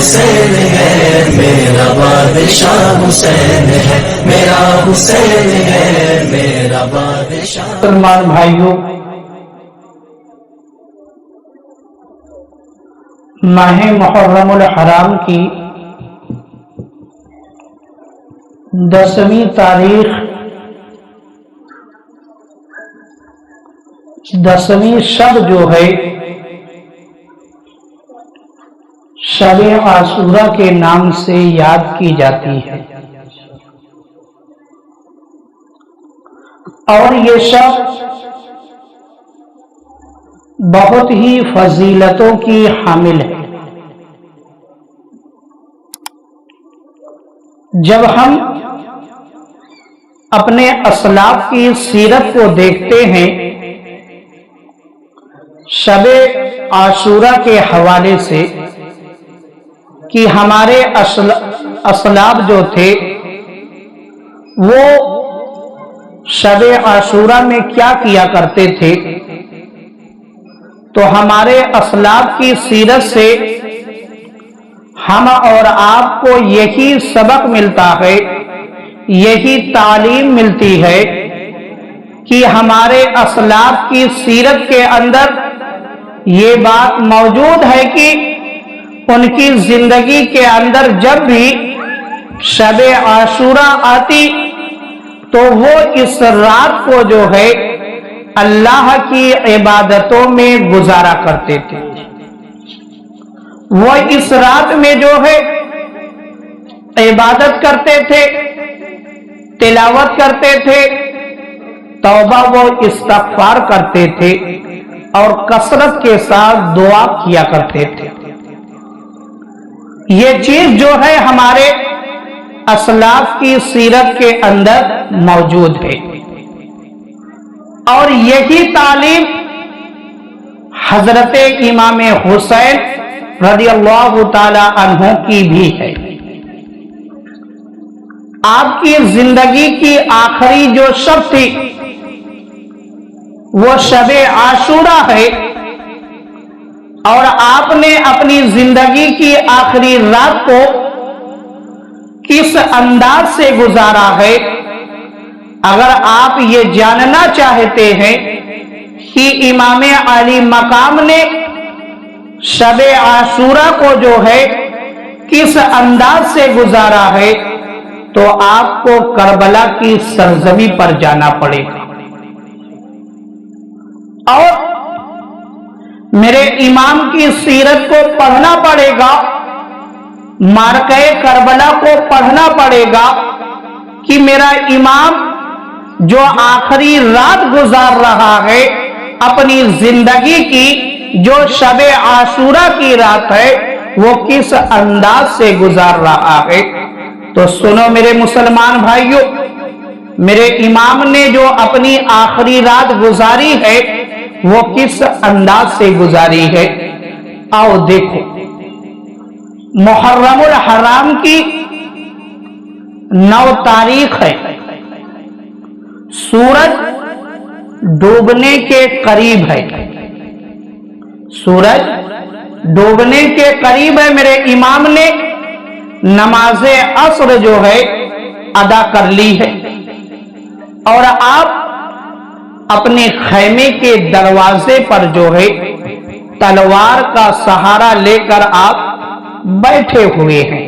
حسین ہے، میرا بادشاہ حسین ہے، میرا حسین ہے، میرا بادشاہ۔ مسلمان بھائیوں، ماہ محرم الحرام کی 10ویں تاریخ 10ویں شب جو ہے شب عاشورہ کے نام سے یاد کی جاتی ہے، اور یہ شب بہت ہی فضیلتوں کی حامل ہے۔ جب ہم اپنے اسلاف کی سیرت کو دیکھتے ہیں شب عاشورہ کے حوالے سے کہ ہمارے اسلاف جو تھے وہ شب عاشورہ میں کیا کیا کرتے تھے، تو ہمارے اسلاف کی سیرت سے ہم اور آپ کو یہی سبق ملتا ہے، یہی تعلیم ملتی ہے کہ ہمارے اسلاف کی سیرت کے اندر یہ بات موجود ہے کہ ان کی زندگی کے اندر جب بھی شب عاشورہ آتی تو وہ اس رات کو جو ہے اللہ کی عبادتوں میں گزارا کرتے تھے۔ وہ اس رات میں جو ہے عبادت کرتے تھے، تلاوت کرتے تھے، توبہ و استغفار کرتے تھے، اور کثرت کے ساتھ دعا کیا کرتے تھے۔ یہ چیز جو ہے ہمارے اسلاف کی سیرت کے اندر موجود ہے، اور یہی تعلیم حضرت امام حسین رضی اللہ تعالی عنہ کی بھی ہے۔ آپ کی زندگی کی آخری جو شب تھی وہ شب عاشورہ ہے، اور آپ نے اپنی زندگی کی آخری رات کو کس انداز سے گزارا ہے۔ اگر آپ یہ جاننا چاہتے ہیں کہ امام علی مقام نے شب عاشورہ کو جو ہے کس انداز سے گزارا ہے، تو آپ کو کربلا کی سرزمین پر جانا پڑے گا، اور میرے امام کی سیرت کو پڑھنا پڑے گا، معرکہ کربلا کو پڑھنا پڑے گا کہ میرا امام جو آخری رات گزار رہا ہے اپنی زندگی کی، جو شب عاشورہ کی رات ہے، وہ کس انداز سے گزار رہا ہے۔ تو سنو میرے مسلمان بھائیوں، میرے امام نے جو اپنی آخری رات گزاری ہے وہ کس انداز سے گزاری ہے۔ آؤ دیکھو، محرم الحرام کی 9 تاریخ ہے، سورج ڈوبنے کے قریب ہے، سورج ڈوبنے کے قریب ہے۔ میرے امام نے نماز عصر جو ہے ادا کر لی ہے، اور آپ اپنے خیمے کے دروازے پر جو ہے تلوار کا سہارا لے کر آپ بیٹھے ہوئے ہیں۔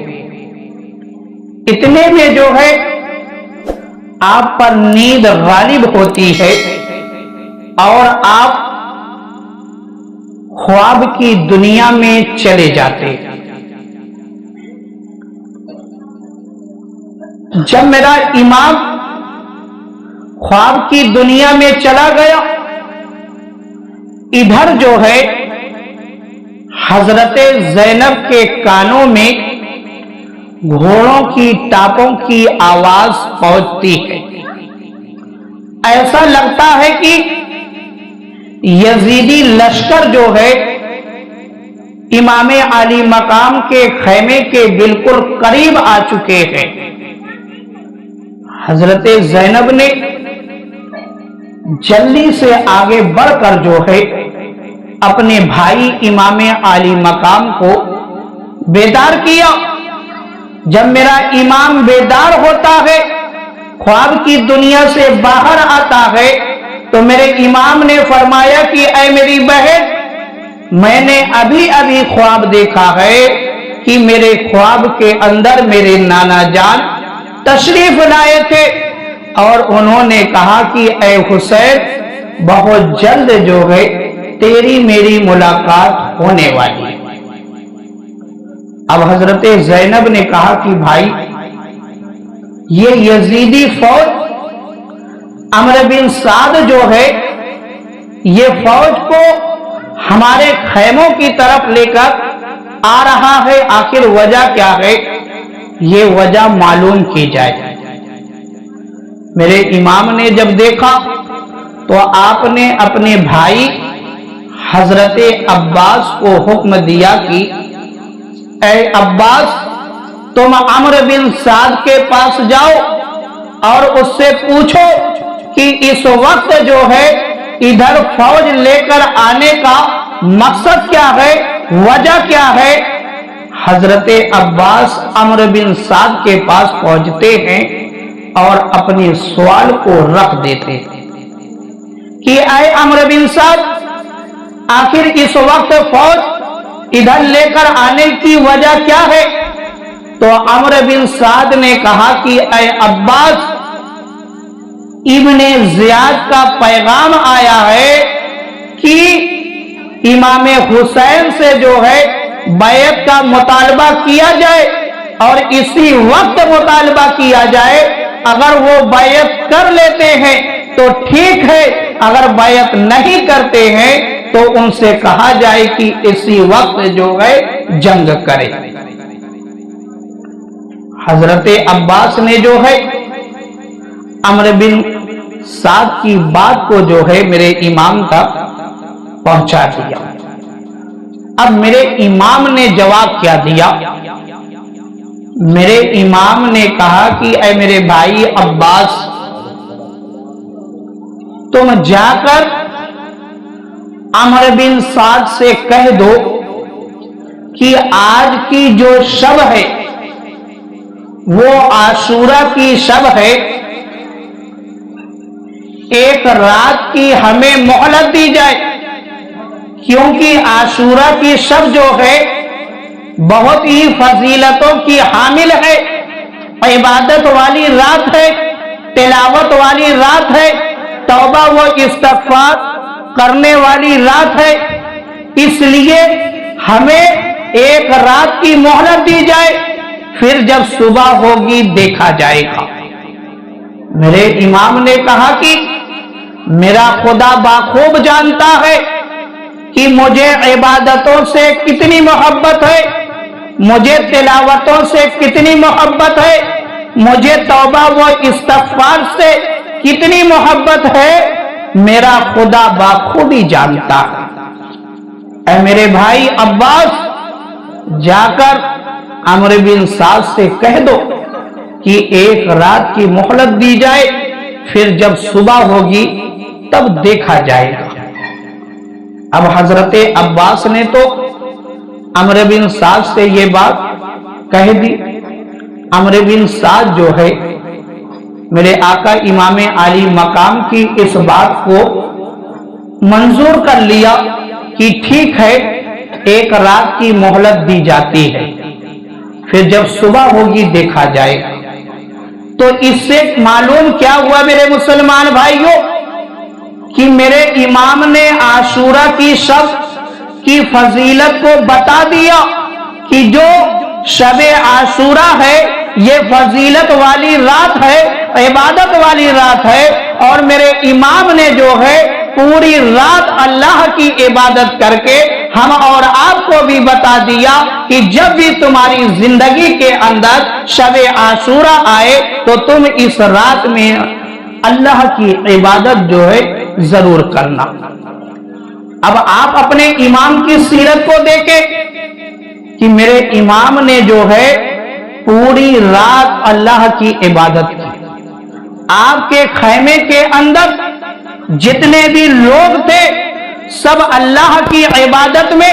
اتنے میں جو ہے آپ پر نیند غالب ہوتی ہے، اور آپ خواب کی دنیا میں چلے جاتے ہیں۔ جب میرا امام خواب کی دنیا میں چلا گیا، ادھر جو ہے حضرت زینب کے کانوں میں گھوڑوں کی ٹاپوں کی آواز پہنچتی ہے۔ ایسا لگتا ہے کہ یزیدی لشکر جو ہے امام علی مقام کے خیمے کے بالکل قریب آ چکے ہیں۔ حضرت زینب نے جلدی سے آگے بڑھ کر جو ہے اپنے بھائی امام علی مقام کو بیدار کیا. جب میرا امام بیدار ہوتا ہے، خواب کی دنیا سے باہر آتا ہے، تو میرے امام نے فرمایا کہ اے میری بہن، میں نے ابھی ابھی خواب دیکھا ہے کہ میرے خواب کے اندر میرے نانا جان تشریف لائے تھے اور انہوں نے کہا کہ اے حسین، بہت جلد جو ہے تیری میری ملاقات ہونے والی ہے. اب حضرت زینب نے کہا کہ بھائی، یہ یزیدی فوج عمرو بن سعد جو ہے، یہ فوج کو ہمارے خیموں کی طرف لے کر آ رہا ہے، آخر وجہ کیا ہے؟ یہ وجہ معلوم کی جائے. میرے امام نے جب دیکھا تو آپ نے اپنے بھائی حضرت عباس کو حکم دیا کہ اے عباس، تم عمرو بن سعد کے پاس جاؤ اور اس سے پوچھو کہ اس وقت جو ہے ادھر فوج لے کر آنے کا مقصد کیا ہے، وجہ کیا ہے. حضرت عباس عمرو بن سعد کے پاس پہنچتے ہیں اور اپنے سوال کو رکھ دیتے ہیں کہ اے عمرو بن سعد، آخر اس وقت فوج ادھر لے کر آنے کی وجہ کیا ہے؟ تو عمرو بن سعد نے کہا کہ اے عباس، ابن زیاد کا پیغام آیا ہے کہ امام حسین سے جو ہے بیعت کا مطالبہ کیا جائے اور اسی وقت مطالبہ کیا جائے. اگر وہ بیعت کر لیتے ہیں تو ٹھیک ہے، اگر بیعت نہیں کرتے ہیں تو ان سے کہا جائے کہ اسی وقت جو ہے جنگ کرے. حضرت عباس نے جو ہے عمرو بن سعد کی بات کو جو ہے میرے امام تک پہنچا دیا. اب میرے امام نے جواب کیا دیا؟ میرے امام نے کہا کہ اے میرے بھائی عباس، تم جا کر عمرو بن سعد سے کہہ دو کہ آج کی جو شب ہے وہ عاشورہ کی شب ہے، ایک رات کی ہمیں مہلت دی جائے، کیونکہ عاشورہ کی شب جو ہے بہت ہی فضیلتوں کی حامل ہے، عبادت والی رات ہے، تلاوت والی رات ہے، توبہ و استغفار کرنے والی رات ہے. اس لیے ہمیں ایک رات کی مہلت دی جائے، پھر جب صبح ہوگی دیکھا جائے گا. میرے امام نے کہا کہ میرا خدا باخوب جانتا ہے کہ مجھے عبادتوں سے کتنی محبت ہے، مجھے تلاوتوں سے کتنی محبت ہے، مجھے توبہ و استغفار سے کتنی محبت ہے، میرا خدا باخوبی جانتا ہے. اے میرے بھائی عباس، جا کر عمرو بن سعد سے کہہ دو کہ ایک رات کی مہلت دی جائے، پھر جب صبح ہوگی تب دیکھا جائے گا. اب حضرت عباس نے تو عمرو بن سعد سے یہ بات کہہ دی. عمرو بن سعد جو ہے میرے آقا امام عالی مقام کی اس بات کو منظور کر لیا کہ ٹھیک ہے، ایک رات کی مہلت دی جاتی ہے، پھر جب صبح ہوگی دیکھا جائے گا. تو اس سے معلوم کیا ہوا میرے مسلمان بھائیوں کہ میرے امام نے عاشورہ کی شب کی فضیلت کو بتا دیا کہ جو شب عاشورہ ہے یہ فضیلت والی رات ہے، عبادت والی رات ہے، اور میرے امام نے جو ہے پوری رات اللہ کی عبادت کر کے ہم اور آپ کو بھی بتا دیا کہ جب بھی تمہاری زندگی کے اندر شب عاشورہ آئے تو تم اس رات میں اللہ کی عبادت جو ہے ضرور کرنا. اب آپ اپنے امام کی سیرت کو دیکھیں کہ میرے امام نے جو ہے پوری رات اللہ کی عبادت کی. آپ کے خیمے کے اندر جتنے بھی لوگ تھے سب اللہ کی عبادت میں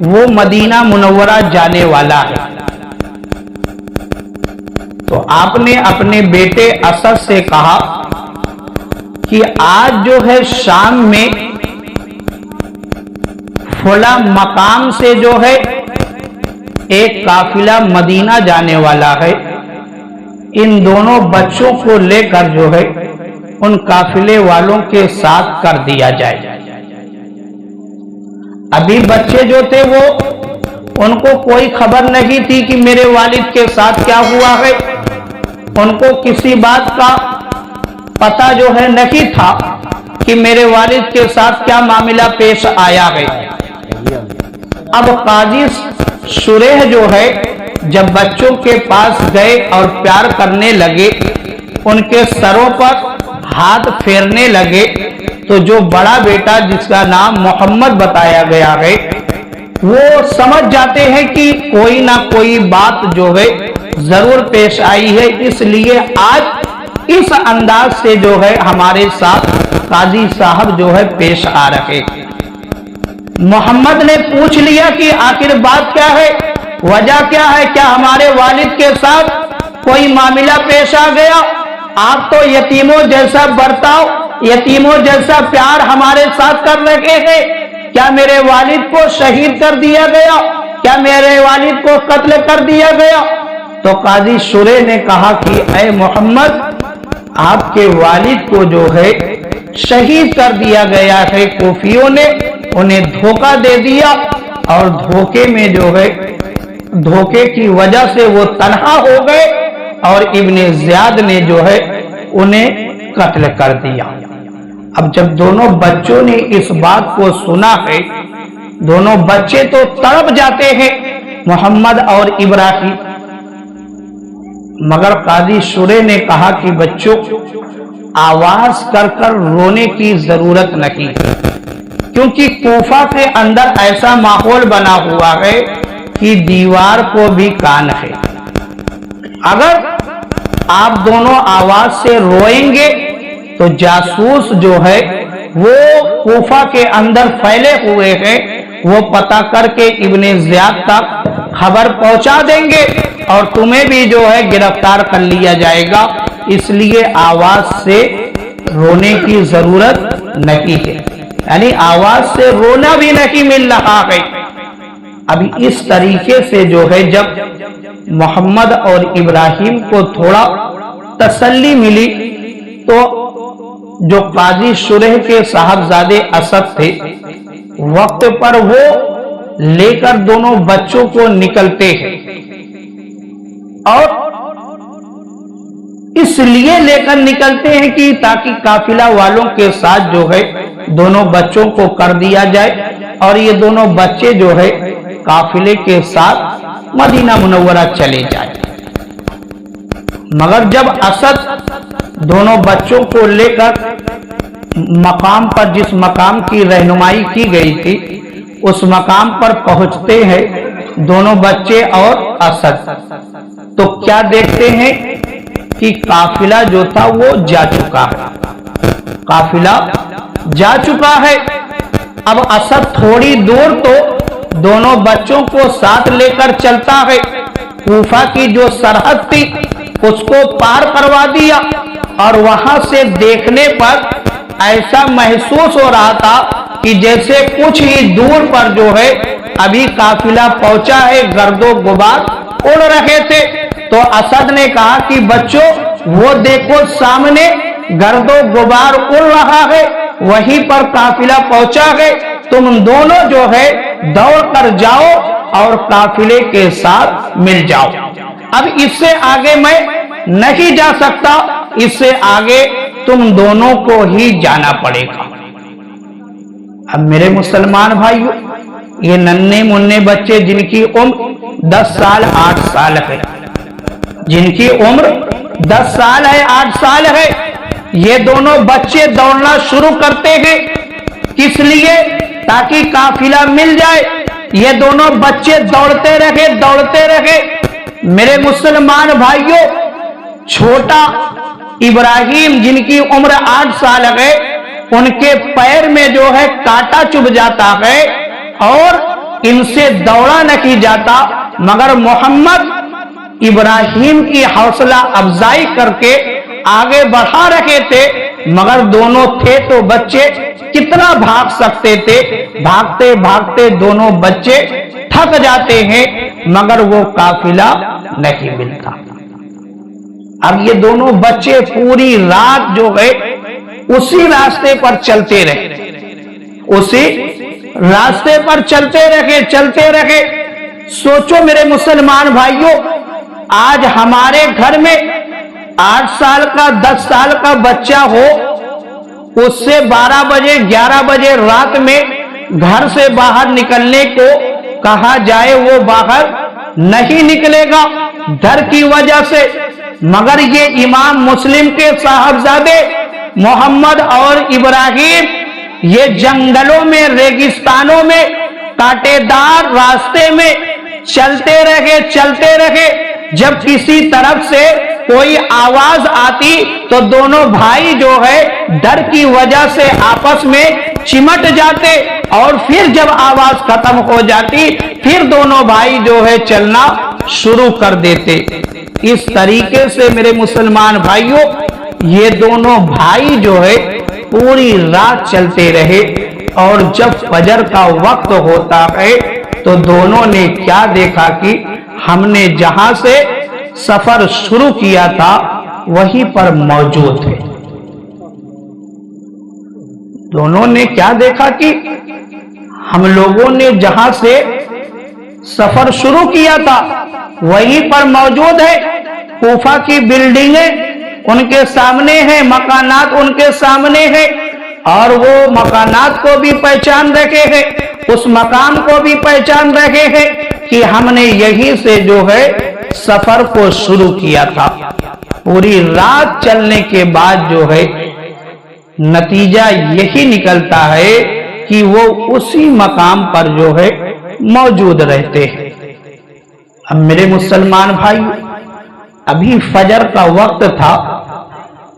وہ مدینہ منورہ جانے والا ہے۔ تو آپ نے اپنے بیٹے اسد سے کہا کہ آج جو ہے شام میں فلاں مقام سے جو ہے ایک قافلہ مدینہ جانے والا ہے، ان دونوں بچوں کو لے کر جو ہے ان قافلے والوں کے ساتھ کر دیا جائے۔ ابھی بچے جو تھے وہ ان کو کوئی خبر نہیں تھی کہ میرے والد کے ساتھ کیا ہوا ہے، ان کو کسی بات کا پتہ جو ہے نہیں تھا کہ میرے والد کے ساتھ کیا معاملہ پیش آیا ہے۔ اب قاضی شریح جو ہے جب بچوں کے پاس گئے اور پیار کرنے لگے، ان کے سروں پر ہاتھ پھیرنے لگے، تو جو بڑا بیٹا جس کا نام محمد بتایا گیا ہے وہ سمجھ جاتے ہیں کہ کوئی نہ کوئی بات جو ہے ضرور پیش آئی ہے، اس لیے آج اس انداز سے جو ہے ہمارے ساتھ قاضی صاحب جو ہے پیش آ رہے۔ محمد نے پوچھ لیا کہ آخر بات کیا ہے، وجہ کیا ہے، کیا ہمارے والد کے ساتھ کوئی معاملہ پیش آ گیا؟ آپ تو یتیموں جیسا برتاؤ، یتیموں جیسا پیار ہمارے ساتھ کر رہے ہیں، کیا میرے والد کو شہید کر دیا گیا؟ کیا میرے والد کو قتل کر دیا گیا؟ تو قاضی شریح نے کہا کہ اے محمد، آپ کے والد کو جو ہے شہید کر دیا گیا ہے، کوفیوں نے انہیں دھوکہ دے دیا، اور دھوکے میں جو ہے دھوکے کی وجہ سے وہ تنہا ہو گئے، اور ابن زیاد نے جو ہے انہیں قتل کر دیا۔ اب جب دونوں بچوں نے اس بات کو سنا ہے، دونوں بچے تو تڑپ جاتے ہیں، محمد اور ابراہیم، مگر قاضی شریح نے کہا کہ بچوں، آواز کر کر رونے کی ضرورت نہیں، کیونکہ کوفہ کے اندر ایسا ماحول بنا ہوا ہے کہ دیوار کو بھی کان ہے۔ اگر آپ دونوں آواز سے روئیں گے تو جاسوس جو ہے وہ کوفہ کے اندر پھیلے ہوئے ہیں، وہ پتہ کر کے ابن زیاد تک خبر پہنچا دیں گے اور تمہیں بھی جو ہے گرفتار کر لیا جائے گا، اس لیے آواز سے رونے کی ضرورت نہیں ہے، یعنی آواز سے رونا بھی نہیں مل رہا ہے۔ ابھی اس طریقے سے جو ہے جب محمد اور ابراہیم کو تھوڑا تسلی ملی تو جو قاضی شریح کے صاحبزادے اسد تھے، وقت پر وہ لے کر دونوں بچوں کو نکلتے ہیں، اور اس لیے لے کر نکلتے ہیں کہ تاکہ قافلہ والوں کے ساتھ جو ہے دونوں بچوں کو کر دیا جائے، اور یہ دونوں بچے جو ہے قافلے کے ساتھ مدینہ منورہ چلے جائیں۔ مگر جب اسد دونوں بچوں کو لے کر مقام پر، جس مقام کی رہنمائی کی گئی تھی، اس مقام پر پہنچتے ہیں دونوں بچے اور اسد، تو کیا دیکھتے ہیں کہ قافلہ جو تھا وہ جا چکا ہے، قافلہ جا چکا ہے۔ اب اسد تھوڑی دور تو دونوں بچوں کو ساتھ لے کر چلتا ہے، کوفہ کی جو سرحد تھی اس کو پار کروا دیا، اور وہاں سے دیکھنے پر ایسا محسوس ہو رہا تھا کہ جیسے کچھ ہی دور پر جو ہے ابھی قافلہ پہنچا ہے، گرد و غبار اڑ رہے تھے۔ تو اسد نے کہا کہ بچوں، وہ دیکھو سامنے گرد و غبار اڑ رہا ہے، وہیں پر قافلہ پہنچا ہے، تم دونوں جو ہے دوڑ کر جاؤ اور قافلے کے ساتھ مل جاؤ۔ اب اس سے آگے میں نہیں جا سکتا، اس سے آگے تم دونوں کو ہی جانا پڑے گا۔ اب میرے مسلمان بھائیو، یہ ننھے منھے بچے جن کی عمر 10 سال 8 سال ہے، جن کی عمر 10 سال ہے 8 سال ہے، یہ دونوں بچے دوڑنا شروع کرتے ہیں، کس لیے؟ تاکہ قافلہ مل جائے۔ یہ دونوں بچے دوڑتے رہے۔ میرے مسلمان بھائیوں، چھوٹا ابراہیم جن کی عمر 8 سال ہے، ان کے پیر میں جو ہے کانٹا چبھ جاتا ہے، اور ان سے دوڑا نہیں جاتا، مگر محمد ابراہیم کی حوصلہ افزائی کر کے آگے بڑھا رہے تھے، مگر دونوں تھے تو بچے، کتنا بھاگ سکتے تھے؟ بھاگتے بھاگتے دونوں بچے تھک جاتے ہیں، مگر وہ قافلہ نہیں ملتا۔ اب یہ دونوں بچے پوری رات جو ہے اسی راستے پر چلتے رہے، اسی راستے پر چلتے رہے۔ سوچو میرے مسلمان بھائیوں، آج ہمارے گھر میں 8 سال کا 10 سال کا بچہ ہو، اس سے 12 بجے 11 بجے رات میں گھر سے باہر نکلنے کو کہا جائے، وہ باہر نہیں نکلے گا ڈر کی وجہ سے۔ مگر یہ امام مسلم کے صاحبزادے محمد اور ابراہیم یہ جنگلوں میں، ریگستانوں میں، کانٹے دار راستے میں چلتے رہے۔ جب کسی طرف سے کوئی آواز آتی تو دونوں بھائی جو ہے ڈر کی وجہ سے آپس میں چمٹ جاتے، اور پھر جب آواز ختم ہو جاتی پھر دونوں بھائی جو ہے چلنا شروع کر دیتے۔ اس طریقے سے میرے مسلمان بھائیوں یہ دونوں بھائی جو ہے پوری رات چلتے رہے، اور جب فجر کا وقت ہوتا ہے تو دونوں نے کیا دیکھا کہ ہم نے جہاں سے سفر شروع کیا تھا وہیں پر موجود ہے۔ دونوں نے کیا دیکھا کہ ہم لوگوں نے جہاں سے سفر شروع کیا تھا وہیں پر موجود ہے۔ کوفہ کی بلڈنگیں ان کے سامنے ہیں، مکانات ان کے سامنے ہیں، اور وہ مکانات کو بھی پہچان رہے ہیں، اس مقام کو بھی پہچان رہے ہیں کہ ہم نے یہیں سے جو ہے سفر کو شروع کیا تھا۔ پوری رات چلنے کے بعد جو ہے نتیجہ یہی نکلتا ہے کہ وہ اسی مقام پر جو ہے موجود رہتے ہیں۔ اب میرے مسلمان بھائی، ابھی فجر کا وقت تھا،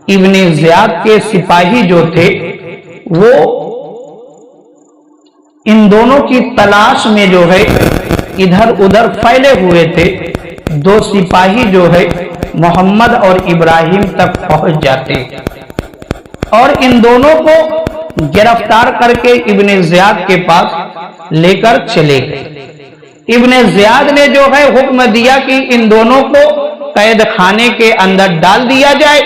ابن زیاد کے سپاہی جو تھے وہ ان دونوں کی تلاش میں جو ہے ادھر ادھر پھیلے ہوئے تھے۔ 2 سپاہی جو ہے محمد اور ابراہیم تک پہنچ جاتے اور ان دونوں کو گرفتار کر کے ابن زیاد کے پاس لے کر چلے گئے۔ ابن زیاد نے جو ہے حکم دیا کہ ان دونوں کو قید خانے کے اندر ڈال دیا جائے،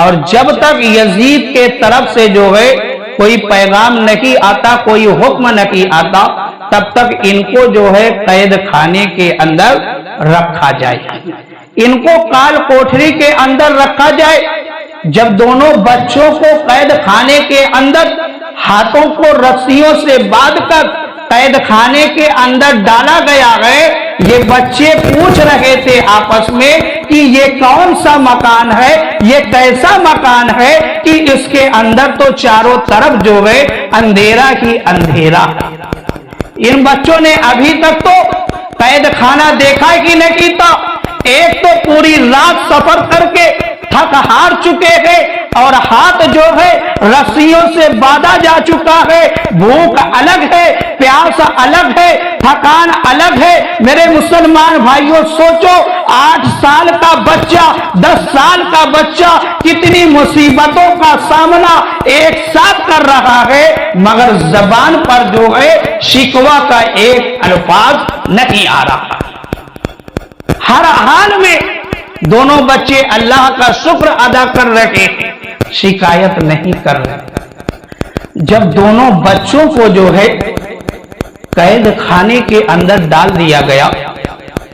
اور جب تک یزید کے طرف سے جو ہے کوئی پیغام نہیں آتا، کوئی حکم نہیں آتا، تب تک ان کو جو ہے قید خانے کے اندر رکھا جائے، ان کو کال کوٹری کے اندر رکھا جائے۔ جب دونوں بچوں کو قید خانے کے اندر ہاتھوں کو رسیوں سے باندھ کر قید خانے کے اندر ڈالا گیا ہے، یہ بچے پوچھ رہے تھے آپس میں کہ یہ کون سا مکان ہے، یہ کیسا مکان ہے کہ اس کے اندر تو چاروں طرف جو ہے اندھیرا ہی اندھیرا۔ ان بچوں نے ابھی تک تو قید خانہ دیکھا ہی نہیں تھا، ایک تو پوری رات سفر کر کے تھک ہار چکے ہیں، اور ہاتھ جو ہے رسیوں سے باندھا جا چکا ہے، بھوک الگ ہے، پیاس الگ ہے، تھکان الگ ہے۔ میرے مسلمان بھائیوں سوچو، 8 سال کا بچہ، 10 سال کا بچہ کتنی مصیبتوں کا سامنا ایک ساتھ کر رہا ہے، مگر زبان پر جو ہے شکوہ کا ایک الفاظ نہیں آ رہا۔ ہر حال میں دونوں بچے اللہ کا شکر ادا کر رہے ہیں، شکایت نہیں کر رہے۔ جب دونوں بچوں کو جو ہے قید خانے کے اندر ڈال دیا گیا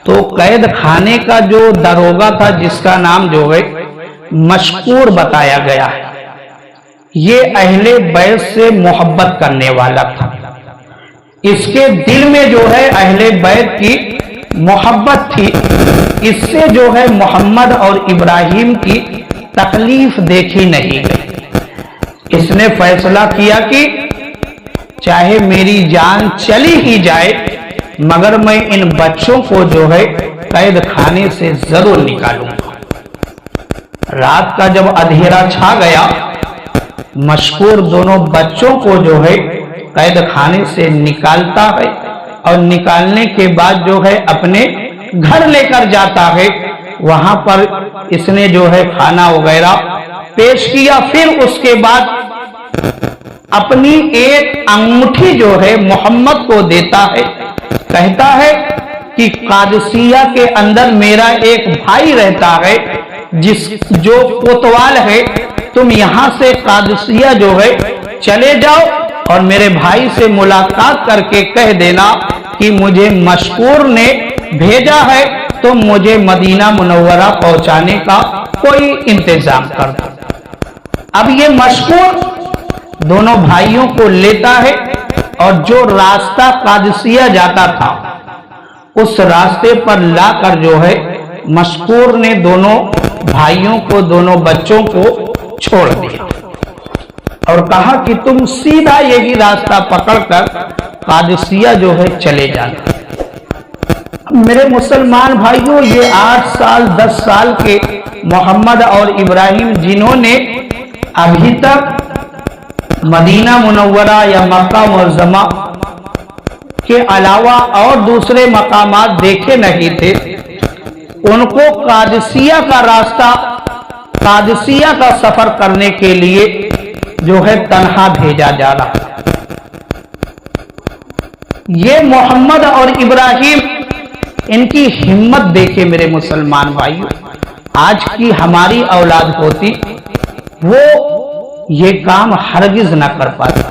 تو قید خانے کا جو داروغہ تھا، جس کا نام جو ہے مشکور بتایا گیا ہے، یہ اہل بیت سے محبت کرنے والا تھا۔ اس کے دل میں جو ہے اہل بیت کی محبت تھی، اس سے جو ہے محمد اور ابراہیم کی تکلیف دیکھی نہیں گئی۔ اس نے فیصلہ کیا کہ چاہے میری جان چلی ہی جائے مگر میں ان بچوں کو جو ہے قید خانے سے ضرور نکالوں گا۔ رات کا جب اندھیرا چھا گیا، مشکور دونوں بچوں کو جو ہے قید خانے سے نکالتا ہے، اور نکالنے کے بعد جو ہے اپنے گھر لے کر جاتا ہے. وہاں پر اس نے جو ہے کھانا وغیرہ پیش کیا. پھر اس کے بعد اپنی ایک انگوٹھی جو ہے محمد کو دیتا ہے. کہتا ہے کہ قادسیہ کے اندر میرا ایک بھائی رہتا ہے جو کوتوال ہے. تم یہاں سے قادسیہ جو ہے چلے جاؤ اور میرے بھائی سے ملاقات کر کے کہہ دینا کہ مجھے مشکور نے بھیجا ہے، تو مجھے مدینہ منورہ پہنچانے کا کوئی انتظام کر دو. اب یہ مشکور دونوں بھائیوں کو لیتا ہے اور جو راستہ قادسیہ جاتا تھا اس راستے پر لا کر جو ہے مشکور نے دونوں بھائیوں کو، دونوں بچوں کو چھوڑ دیا اور کہا کہ تم سیدھا یہی راستہ پکڑ کر قادسیہ جو ہے چلے جانا. میرے مسلمان بھائیوں، یہ 8 سال 10 سال کے محمد اور ابراہیم جنہوں نے ابھی تک مدینہ منورہ یا مکہ معظمہ کے علاوہ اور دوسرے مقامات دیکھے نہیں تھے، ان کو قادسیہ کا راستہ، قادسیہ کا سفر کرنے کے لیے جو ہے تنہا بھیجا جا رہا ہے. یہ محمد اور ابراہیم، ان کی ہمت دیکھے میرے مسلمان بھائیوں. آج کی ہماری اولاد ہوتی وہ یہ کام ہرگز نہ کر پاتی،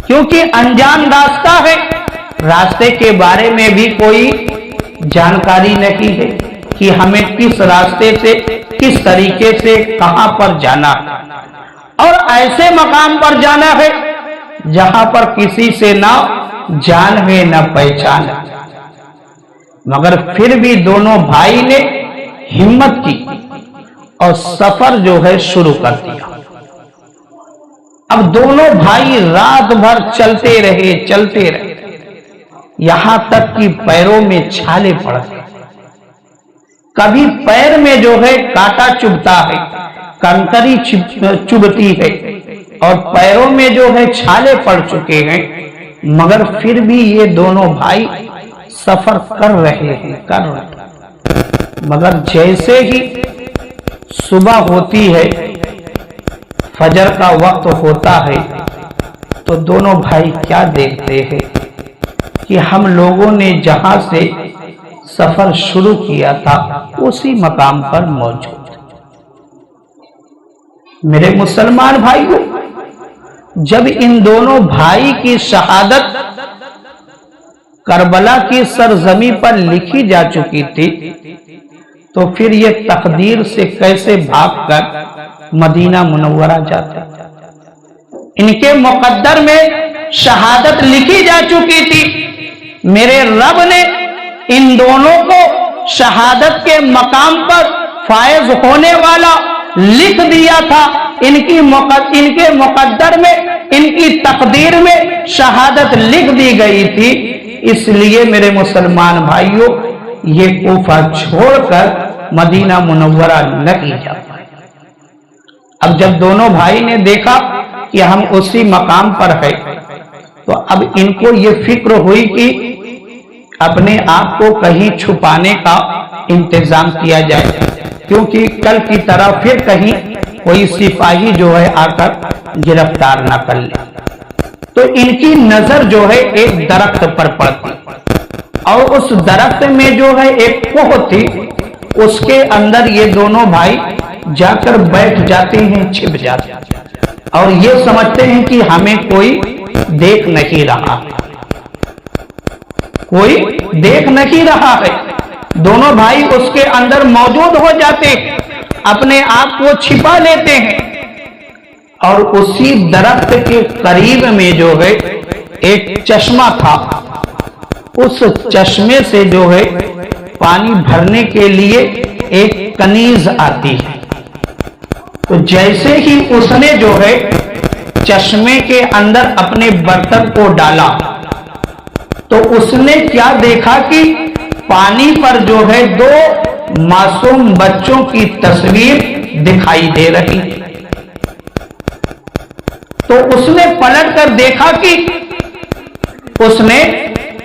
کیونکہ انجان راستہ ہے. راستے کے بارے میں بھی کوئی جانکاری نہیں ہے کہ ہمیں کس راستے سے، کس طریقے سے کہاں پر جانا ہے. اور ایسے مقام پر جانا ہے جہاں پر کسی سے نہ جان ہے نہ پہچان ہے. مگر پھر بھی دونوں بھائی نے ہمت کی اور سفر جو ہے شروع کر دیا. اب دونوں بھائی رات بھر چلتے رہے یہاں تک کہ پیروں میں چھالے پڑ گئے. کبھی پیر میں جو ہے کانٹا چبھتا ہے، کنکری چبھتی ہے اور پیروں میں جو ہے چھالے پڑ چکے ہیں، مگر پھر بھی یہ دونوں بھائی سفر کر رہے ہیں. مگر جیسے ہی صبح ہوتی ہے، فجر کا وقت ہوتا ہے، تو دونوں بھائی کیا دیکھتے ہیں کہ ہم لوگوں نے جہاں سے سفر شروع کیا تھا اسی مقام پر موجود. میرے مسلمان بھائیوں، جب ان دونوں بھائی کی شہادت کربلا کی سرزمین پر لکھی جا چکی تھی، تو پھر یہ تقدیر سے کیسے بھاگ کر مدینہ منورہ جاتے؟ ان کے مقدر میں شہادت لکھی جا چکی تھی. میرے رب نے ان دونوں کو شہادت کے مقام پر فائز ہونے والا لکھ دیا تھا. ان کے مقدر میں، ان کی تقدیر میں شہادت لکھ دی گئی تھی. اس لیے میرے مسلمان بھائیوں، یہ کوفہ چھوڑ کر مدینہ منورہ نہیں جا پائے. اب جب دونوں بھائی نے دیکھا کہ ہم اسی مقام پر ہیں، تو اب ان کو یہ فکر ہوئی کہ اپنے آپ کو کہیں چھپانے کا انتظام کیا جائے، کیونکہ کل کی طرح پھر کہیں کوئی سپاہی جو ہے آ کر گرفتار نہ کر لے. تو ان کی نظر جو ہے ایک درخت پر پڑتی اور اس درخت میں جو ہے ایک کوہ تھی، اس کے اندر یہ دونوں بھائی جا کر بیٹھ جاتے ہیں، چھپ جاتے ہیں اور یہ سمجھتے ہیں کہ ہمیں کوئی دیکھ نہیں رہا، کوئی دیکھ نہیں رہا ہے. دونوں بھائی اس کے اندر موجود ہو جاتے، اپنے آپ کو چھپا لیتے ہیں. اور اسی درخت کے قریب میں جو ہے ایک چشمہ تھا. اس چشمے سے جو ہے پانی بھرنے کے لیے ایک کنیز آتی ہے. تو جیسے ہی اس نے جو ہے چشمے کے اندر اپنے برتن کو ڈالا، تو اس نے کیا دیکھا کہ پانی پر جو ہے 2 معصوم بچوں کی تصویر دکھائی دے رہی. تو اس نے پلٹ کر دیکھا کہ اس نے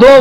2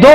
2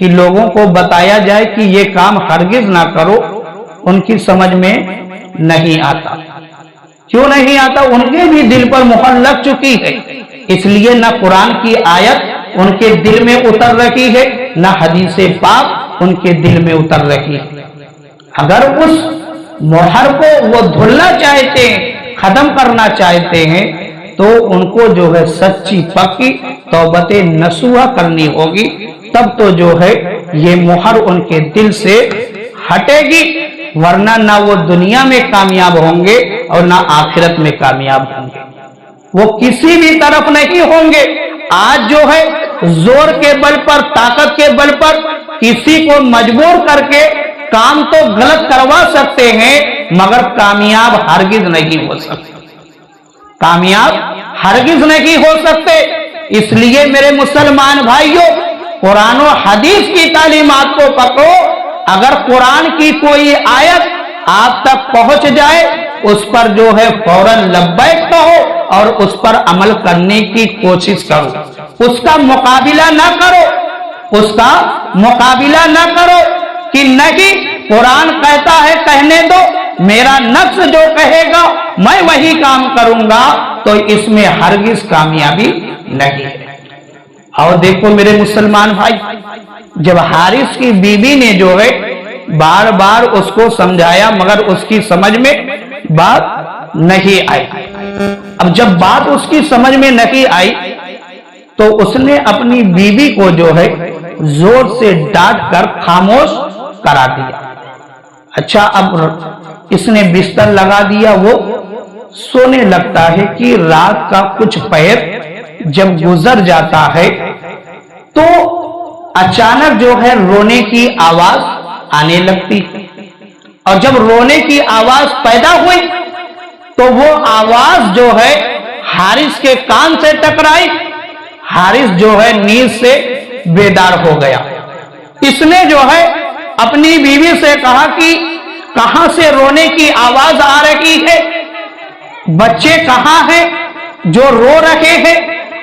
کہ لوگوں کو بتایا جائے کہ یہ کام ہرگز نہ کرو، ان کی سمجھ میں نہیں آتا۔ کیوں نہیں آتا؟ ان کے بھی دل پر مہر لگ چکی ہے، اس لیے نہ قرآن کی آیت ان کے دل میں اتر رہی ہے، نہ حدیث پاک ان کے دل میں اتر رہی ہے۔ اگر اس مہر کو وہ دھلنا چاہتے ہیں، ختم کرنا چاہتے ہیں، تو ان کو جو ہے سچی پکی توبت نصوحہ کرنی ہوگی، تب تو جو ہے یہ مہر ان کے دل سے ہٹے گی، ورنہ نہ وہ دنیا میں کامیاب ہوں گے اور نہ آخرت میں کامیاب ہوں گے، وہ کسی بھی طرف نہیں ہوں گے۔ آج جو ہے زور کے بل پر، طاقت کے بل پر کسی کو مجبور کر کے کام تو غلط کروا سکتے ہیں، مگر کامیاب ہرگز نہیں ہو سکتے، کامیاب ہرگز نہیں ہو سکتے۔ اس لیے میرے مسلمان بھائیوں، قرآن و حدیث کی تعلیمات کو پکڑو۔ اگر قرآن کی کوئی آیت آپ تک پہنچ جائے، اس پر جو ہے فوراً لبیک کہو اور اس پر عمل کرنے کی کوشش کرو، اس کا مقابلہ نہ کرو، اس کا مقابلہ نہ کرو کہ نہیں قرآن کہتا ہے کہنے دو، میرا نفس جو کہے گا میں وہی کام کروں گا، تو اس میں ہرگز کامیابی نہیں ہے۔ اور دیکھو میرے مسلمان بھائی، جب حارث کی بیوی نے جو ہے بار بار اس کو سمجھایا، مگر اس کی سمجھ میں بات نہیں آئی۔ اب جب بات اس کی سمجھ میں نہیں آئی تو اس نے اپنی بیوی کو جو ہے زور سے ڈانٹ کر خاموش کرا دیا۔ اچھا، اب اس نے بستر لگا دیا، وہ سونے لگتا ہے کہ رات کا کچھ پہر جب گزر جاتا ہے تو اچانک جو ہے رونے کی آواز آنے لگتی ہے، اور جب رونے کی آواز پیدا ہوئی تو وہ آواز جو ہے حارث کے کان سے ٹکرائی۔ حارث جو ہے نیند سے بیدار ہو گیا۔ اس نے جو ہے اپنی بیوی سے کہا کہ کہاں سے رونے کی آواز آ رہی ہے، بچے کہاں ہیں جو رو رہے ہیں،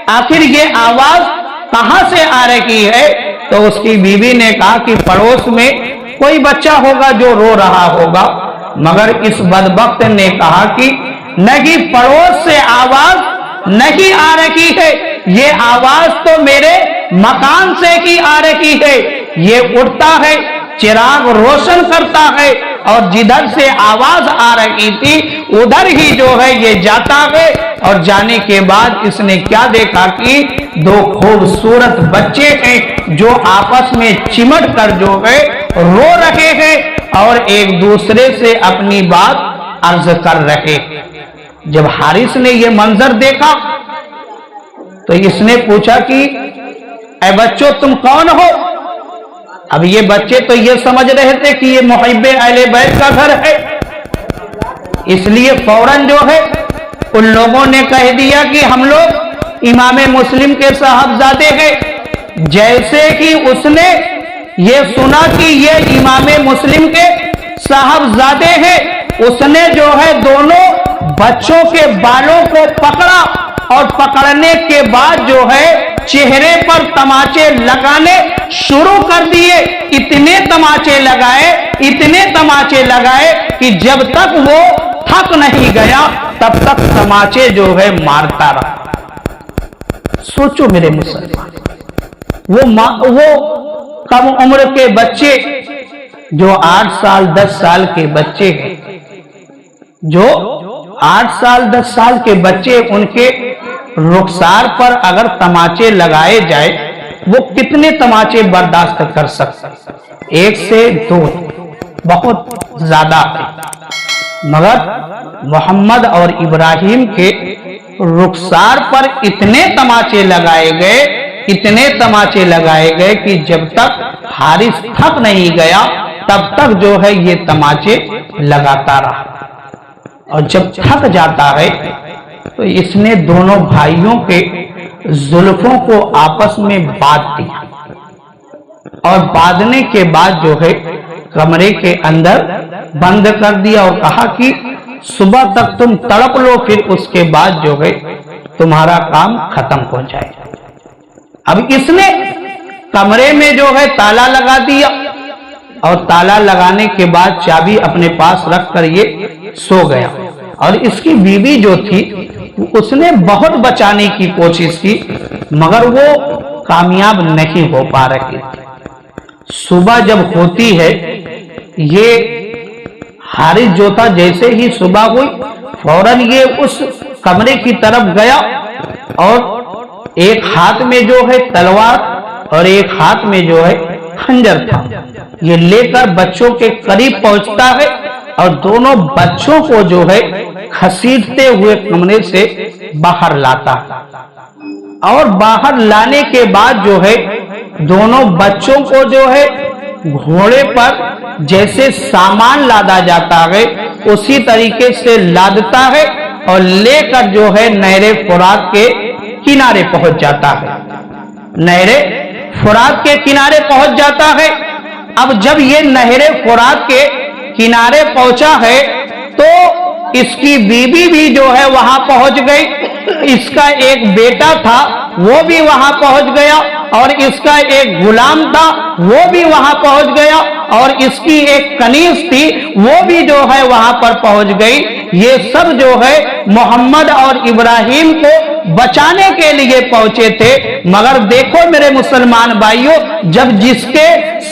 آخر یہ آواز کہاں سے آ رہی ہے؟ تو اس کی بیوی نے کہا کہ پڑوس میں کوئی بچہ ہوگا جو رو رہا ہوگا، مگر اس بدبخت نے کہا کہ نہیں، پڑوس سے آواز نہیں آ رہی ہے، یہ آواز تو میرے مکان سے ہی آ رہی ہے، یہ اٹھتا ہے، چراغ روشن کرتا ہے، اور جدھر سے آواز آ رہی تھی ادھر ہی جو ہے یہ جاتا ہے۔ اور جانے کے بعد اس نے کیا دیکھا کہ دو خوبصورت بچے ہیں جو آپس میں چمٹ کر جو ہے رو رہے ہیں اور ایک دوسرے سے اپنی بات عرض کر رہے ہیں۔ جب حارث نے یہ منظر دیکھا تو اس نے پوچھا کہ اے بچوں، تم کون ہو؟ اب یہ بچے تو یہ سمجھ رہے تھے کہ یہ محب اہل بیت کا گھر ہے، اس لیے فوراً جو ہے ان لوگوں نے کہہ دیا کہ ہم لوگ امام مسلم کے صاحبزادے ہیں۔ جیسے ہی اس نے یہ سنا کہ یہ امام مسلم کے صاحبزادے ہیں، اس نے جو ہے دونوں بچوں کے بالوں کو پکڑا، اور پکڑنے کے بعد جو ہے چہرے پر تماچے لگانے شروع کر دیے۔ اتنے تماچے لگائے کہ جب تک وہ تھک نہیں گیا تب تک تماچے جو ہے مارتا رہا۔ سوچو میرے مسلمان، وہ کم عمر کے بچے جو 8 سال 10 سال کے بچے ہیں، جو 8 سال 10 سال کے بچے، ان کے رخسار پر اگر تماچے لگائے جائے وہ کتنے تماچے برداشت کر سکتے؟ 1 سے 2 بہت زیادہ ہے، مگر محمد اور ابراہیم کے رخسار پر اتنے تماچے لگائے گئے کہ جب تک حارث تھک نہیں گیا تب تک جو ہے یہ تماچے لگاتا رہا، اور جب تھک جاتا ہے تو اس نے دونوں بھائیوں کے زلفوں کو آپس میں باندھ دیا، اور باندھنے کے بعد جو ہے کمرے کے اندر بند کر دیا اور کہا کہ صبح تک تم تڑپ لو، پھر اس کے بعد جو ہے تمہارا کام ختم ہو جائے۔ اب اس نے کمرے میں جو ہے تالا لگا دیا اور تالا لگانے کے بعد چابی اپنے پاس رکھ کر یہ سو گیا. اور اس کی بیوی جو تھی اس نے بہت بچانے کی کوشش کی مگر وہ کامیاب نہیں ہو پا رہی. صبح جب ہوتی ہے یہ حارث جو تھا جیسے ہی صبح ہوئی فوراً یہ اس کمرے کی طرف گیا اور ایک ہاتھ میں جو ہے تلوار اور ایک ہاتھ میں جو ہے خنجر تھا. یہ لے کر بچوں کے قریب پہنچتا ہے اور دونوں بچوں کو جو ہے گھسیٹتے ہوئے کمرے سے باہر لاتا اور باہر لانے کے بعد جو ہے دونوں بچوں کو جو ہے گھوڑے پر جیسے سامان لادا جاتا ہے اسی طریقے سے لادتا ہے اور لے کر جو ہے نہر فرات کے کنارے پہنچ جاتا ہے. نہر فرات کے کنارے پہنچ جاتا ہے. اب جب یہ نہر فرات کے کنارے پہنچا ہے تو اس کی بیوی بھی جو ہے وہاں پہنچ گئی. اس کا ایک بیٹا تھا وہ بھی وہاں پہنچ گیا اور اس کا ایک غلام تھا وہ بھی وہاں پہنچ گیا اور اس کی ایک کنیز تھی وہ بھی جو ہے وہاں پر پہنچ گئی. یہ سب جو ہے محمد اور ابراہیم کو بچانے کے لیے پہنچے تھے. مگر دیکھو میرے مسلمان بھائیوں جب جس کے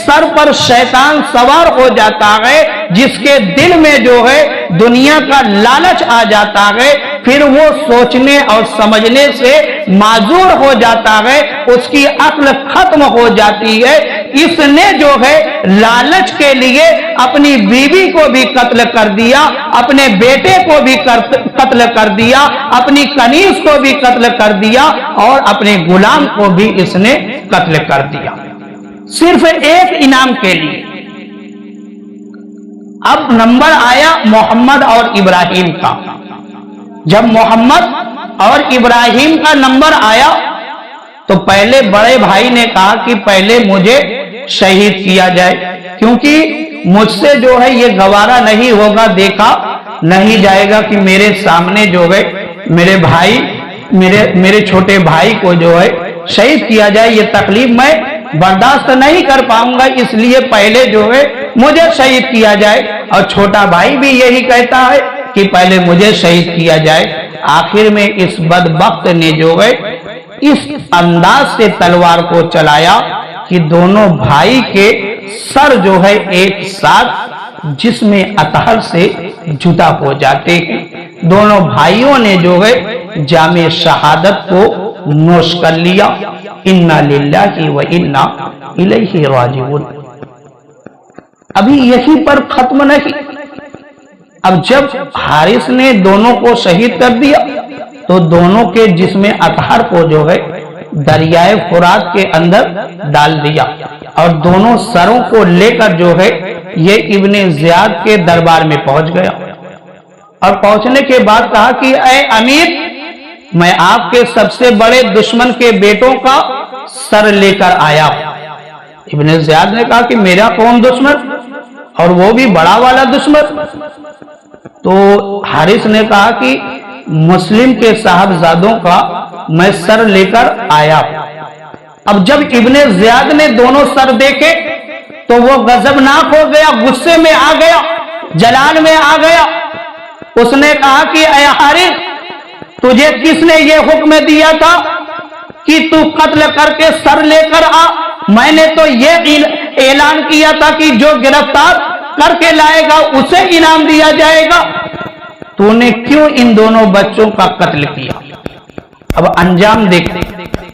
سر پر شیطان سوار ہو جاتا ہے جس کے دل میں جو ہے دنیا کا لالچ آ جاتا ہے پھر وہ سوچنے اور سمجھنے سے معذور ہو جاتا ہے اس کی عقل ختم ہو جاتی ہے. اس نے جو ہے لالچ کے لیے اپنی بیوی کو بھی قتل کر دیا اپنے بیٹے کو بھی قتل کر دیا اپنی کنیز کو بھی قتل کر دیا اور اپنے غلام کو بھی اس نے قتل کر دیا صرف ایک انعام کے لیے. اب نمبر آیا محمد اور ابراہیم کا. جب محمد اور ابراہیم کا نمبر آیا تو پہلے بڑے بھائی نے کہا کہ پہلے مجھے شہید کیا جائے کیونکہ مجھ سے جو ہے یہ گوارا نہیں ہوگا دیکھا نہیں جائے گا کہ میرے سامنے جو ہے میرے بھائی میرے چھوٹے بھائی کو جو ہے شہید کیا جائے. یہ تکلیف میں برداشت نہیں کر پاؤں گا اس لیے پہلے جو ہے مجھے شہید کیا جائے. اور چھوٹا بھائی بھی یہی کہتا ہے کہ پہلے مجھے شہید کیا جائے. آخر میں اس بدبخت نے جو ہے اس انداز سے تلوار کو چلایا کہ دونوں بھائی کے سر جو ہے ایک ساتھ جسم اطہر سے جدا ہو جاتے ہیں. دونوں بھائیوں نے جو ہے جام شہادت کو نوش کر لیا. انا للہ و انا الیہ راجعون. ابھی یہی پر ختم نہیں. اب جب حارث نے دونوں کو شہید کر دیا تو دونوں کے جسم اطہر کو جو ہے دریائے فرات کے اندر ڈال دیا اور دونوں سروں کو لے کر جو ہے یہ ابن زیاد کے دربار میں پہنچ گیا. اور پہنچنے کے بعد کہا کہ اے امیر میں آپ کے سب سے بڑے دشمن کے بیٹوں کا سر لے کر آیا. ابن زیاد نے کہا کہ میرا کون دشمن اور وہ بھی بڑا والا دشمن. تو حارث نے کہا کہ مسلم کے صاحبزادوں کا میں سر لے کر آیا. اب جب ابن زیاد نے دونوں سر دیکھے تو وہ غضبناک ہو گیا غصے میں آ گیا جلال میں آ گیا. اس نے کہا کہ اے حارث تجھے کس نے یہ حکم دیا تھا کہ تو قتل کر کے سر لے کر آ؟ میں نے تو یہ اعلان کیا تھا کہ جو گرفتار کر کے لائے گا اسے انعام دیا جائے گا. تو نے کیوں ان دونوں بچوں کا قتل کیا؟ اب انجام دیکھ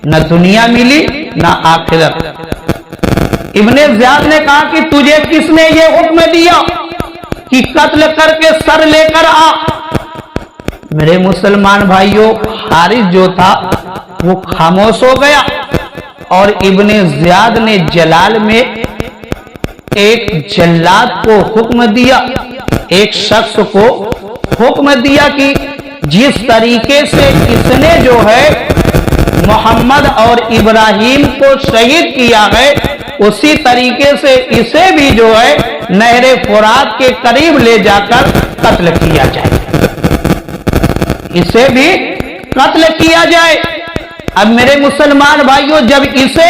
نہ دنیا ملی نہ آخرت. ابن زیاد نے کہا کہ تجھے کس نے یہ حکم دیا کہ قتل کر کے سر لے کر آ؟ میرے مسلمان بھائیوں حارث جو تھا وہ خاموش ہو گیا اور ابن زیاد نے جلال میں ایک جلاد کو حکم دیا ایک شخص کو حکم دیا کہ جس طریقے سے اس نے جو ہے محمد اور ابراہیم کو شہید کیا ہے اسی طریقے سے اسے بھی جو ہے نہر فرات کے قریب لے جا کر قتل کیا جائے. اسے بھی قتل کیا جائے. اب میرے مسلمان بھائیوں جب اسے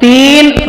3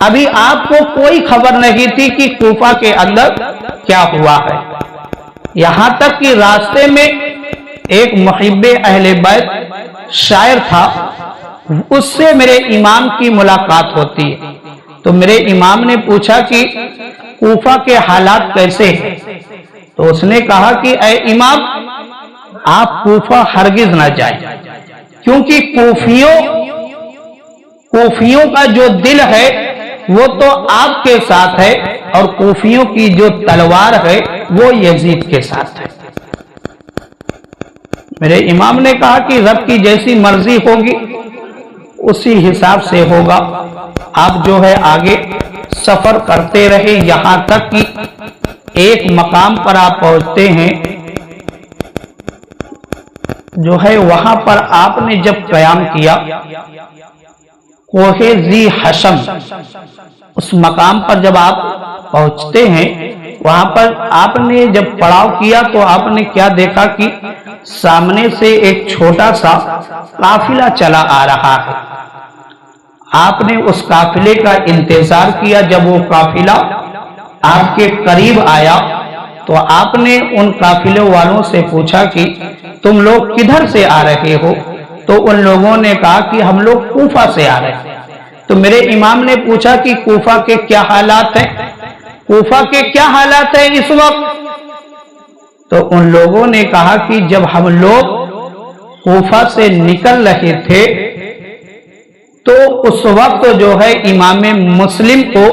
ابھی آپ کو کوئی خبر نہیں تھی کہ کوفہ کے اندر کیا ہوا ہے، یہاں تک کہ راستے میں ایک محب اہل بیت شاعر تھا، اس سے میرے امام کی ملاقات ہوتی ہے۔ تو میرے امام نے پوچھا کہ کوفہ کے حالات کیسے ہیں؟ تو اس نے کہا کہ اے امام، آپ کوفہ ہرگز نہ جائیں، کیونکہ کوفیوں کا جو دل ہے وہ تو آپ کے ساتھ ہے، اور کوفیوں کی جو تلوار ہے وہ یزید کے ساتھ ہے۔ میرے امام نے کہا کہ رب کی جیسی مرضی ہوگی اسی حساب سے ہوگا، آپ جو ہے آگے سفر کرتے رہے، یہاں تک کہ ایک مقام پر آپ پہنچتے ہیں، جو ہے وہاں پر آپ نے جب قیام کیا، کوہ ذی حشم، اس مقام پر جب آپ پہنچتے ہیں، وہاں پر آپ نے جب پڑاؤ کیا تو آپ نے کیا دیکھا کہ سامنے سے ایک چھوٹا سا قافلہ چلا آ رہا ہے۔ آپ نے اس قافلے کا انتظار کیا، جب وہ قافلہ آپ کے قریب آیا تو آپ نے ان قافلے والوں سے پوچھا کہ تم لوگ کدھر سے آ رہے ہو؟ تو ان لوگوں نے کہا کہ ہم لوگ کوفہ سے آ رہے ہیں۔ تو میرے امام نے پوچھا کہ کوفہ کے کیا حالات ہیں؟ کوفہ کے کیا حالات ہیں اس وقت؟ تو ان لوگوں نے کہا کہ جب ہم لوگ کوفہ سے نکل رہے تھے تو اس وقت جو ہے امام مسلم کو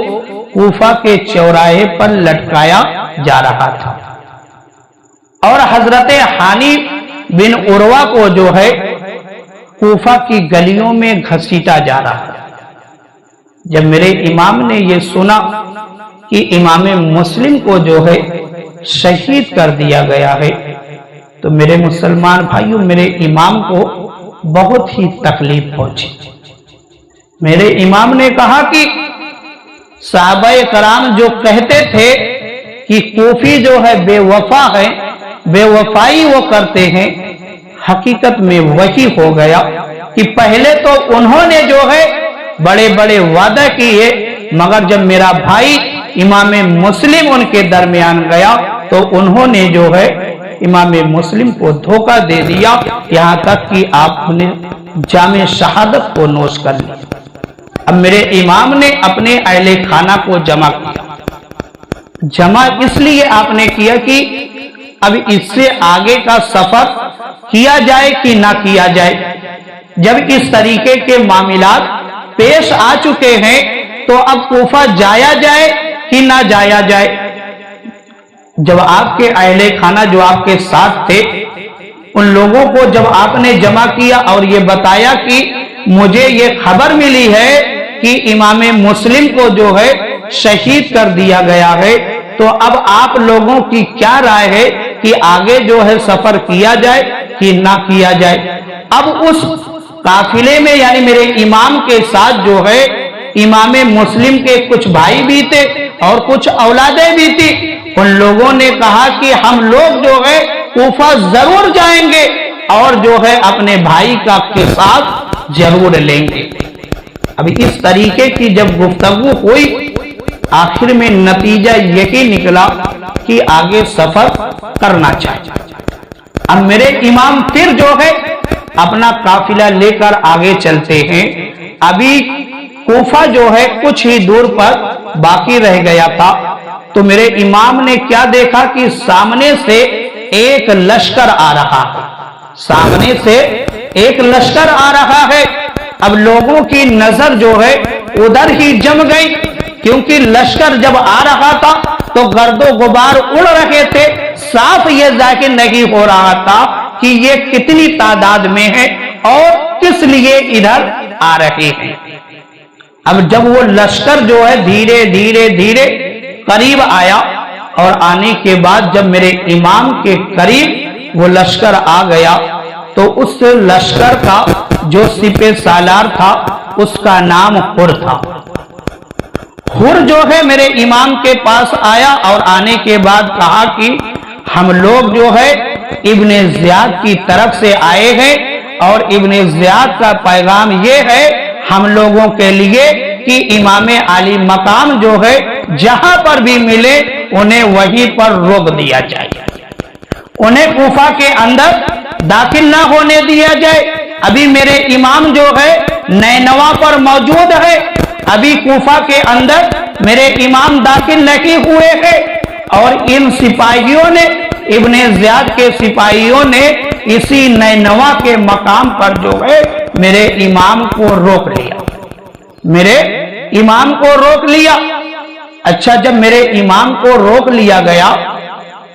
کوفہ کے چوراہے پر لٹکایا جا رہا تھا، اور حضرت حانی بن عروہ کو جو ہے کوفہ کی گلیوں میں گھسیٹا جا رہا تھا۔ جب میرے امام نے یہ سنا کہ امام مسلم کو جو ہے شہید کر دیا گیا ہے، تو میرے مسلمان بھائیوں، میرے امام کو بہت ہی تکلیف پہنچی۔ میرے امام نے کہا کہ صحابہ کرام جو کہتے تھے کہ کوفی جو ہے بے وفا ہے، بے وفائی وہ کرتے ہیں، حقیقت میں وہی ہو گیا کہ پہلے تو انہوں نے جو ہے بڑے بڑے وعدے کیے، مگر جب میرا بھائی امام مسلم ان کے درمیان گیا تو انہوں نے جو ہے امام مسلم کو دھوکہ دے دیا، یہاں تک کہ آپ نے جام شہادت کو نوش کر لیا۔ اب میرے امام نے اپنے اہل خانہ کو جمع کیا، جمع اس لیے آپ نے کیا کہ اب اس سے آگے کا سفر کیا جائے کہ نہ کیا جائے۔ جب اس طریقے کے معاملات پیش آ چکے ہیں تو اب کوفہ جایا جائے کہ نہ جایا جائے۔ جب آپ کے اہل خانہ جو آپ کے ساتھ تھے، ان لوگوں کو جب آپ نے جمع کیا اور یہ بتایا کہ مجھے یہ خبر ملی ہے کہ امام مسلم کو جو ہے شہید کر دیا گیا ہے، تو اب آپ لوگوں کی کیا رائے ہے کہ آگے جو ہے سفر کیا جائے کہ نہ کیا جائے؟ اب اس قافلے میں یعنی میرے امام کے ساتھ جو ہے امام مسلم کے کچھ بھائی بھی تھے اور کچھ اولادیں بھی تھی۔ ان لوگوں نے کہا کہ ہم لوگ جو ہے کوفہ ضرور جائیں گے اور جو ہے اپنے بھائی کا قصاص ضرور لیں گے۔ اب اس طریقے کی جب گفتگو ہوئی، آخر میں نتیجہ یہی نکلا کہ آگے سفر کرنا چاہیے۔ اب میرے امام پھر جو ہے اپنا قافلہ لے کر آگے چلتے ہیں۔ ابھی کوفہ جو ہے کچھ ہی دور پر باقی رہ گیا تھا، تو میرے امام نے کیا دیکھا کہ سامنے سے ایک لشکر آ رہا ہے، سامنے سے ایک لشکر آ رہا ہے۔ اب لوگوں کی نظر جو ہے ادھر ہی جم گئی، کیونکہ لشکر جب آ رہا تھا تو گرد و غبار اڑ رہے تھے، صاف یہ ظاہر نہیں ہو رہا تھا کہ یہ کتنی تعداد میں ہے اور کس لیے ادھر آ رہے ہیں۔ اب جب وہ لشکر جو ہے دھیرے دھیرے دھیرے قریب آیا، اور آنے کے بعد جب میرے امام کے قریب وہ لشکر آ گیا تو اس لشکر کا جو سپہ سالار تھا اس کا نام حر تھا۔ حر جو ہے میرے امام کے پاس آیا اور آنے کے بعد کہا کہ ہم لوگ جو ہے ابن زیاد کی طرف سے آئے ہیں، اور ابن زیاد کا پیغام یہ ہے ہم لوگوں کے لیے کہ امام عالی مقام جو ہے جہاں پر بھی ملے انہیں وہیں پر روک دیا جائے، انہیں کوفہ کے اندر داخل نہ ہونے دیا جائے۔ ابھی میرے امام جو ہے نینوا پر موجود ہے، ابھی کوفہ کے اندر میرے امام داخل نہیں ہوئے ہیں، اور ان سپاہیوں نے، ابن زیاد کے سپاہیوں نے اسی نینوا کے مقام پر جو ہے میرے امام کو روک لیا، میرے امام کو روک لیا۔ اچھا، جب میرے امام کو روک لیا گیا،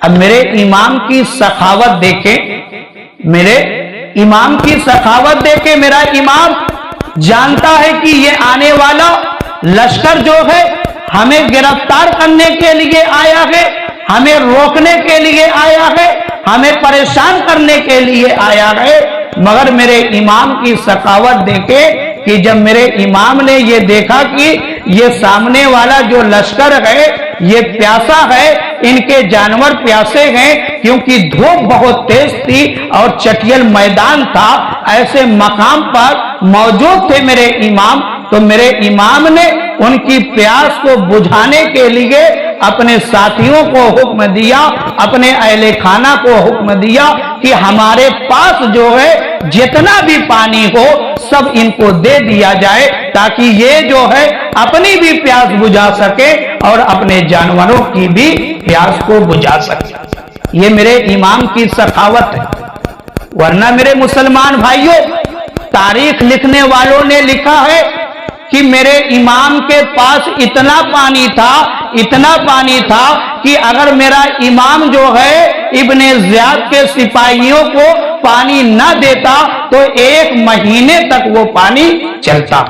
اب میرے امام کی سخاوت دیکھیں، میرے امام کی سخاوت دیکھیں۔ میرا امام جانتا ہے کہ یہ آنے والا لشکر جو ہے ہمیں گرفتار کرنے کے لیے آیا ہے، ہمیں روکنے کے لیے آیا ہے، ہمیں پریشان کرنے کے لیے آیا ہے، مگر میرے امام کی سخاوت دیکھیں کہ جب میرے امام نے یہ دیکھا کہ یہ سامنے والا جو لشکر ہے یہ پیاسا ہے، ان کے جانور پیاسے ہیں، کیونکہ دھوپ بہت تیز تھی اور چٹیل میدان تھا، ایسے مقام پر موجود تھے میرے امام، تو میرے امام نے ان کی پیاس کو بجھانے کے لیے اپنے ساتھیوں کو حکم دیا، اپنے اہل خانہ کو حکم دیا کہ ہمارے پاس جو ہے جتنا بھی پانی ہو سب ان کو دے دیا جائے، تاکہ یہ جو ہے اپنی بھی پیاس بجھا سکے اور اپنے جانوروں کی بھی پیاس کو بجھا سکے۔ یہ میرے امام کی سخاوت ہے۔ ورنہ میرے مسلمان بھائیوں، تاریخ لکھنے والوں نے لکھا ہے کہ میرے امام کے پاس اتنا پانی تھا کہ اگر میرا امام جو ہے ابن زیاد کے سپاہیوں کو پانی نہ دیتا تو 1 مہینے تک وہ پانی چلتا،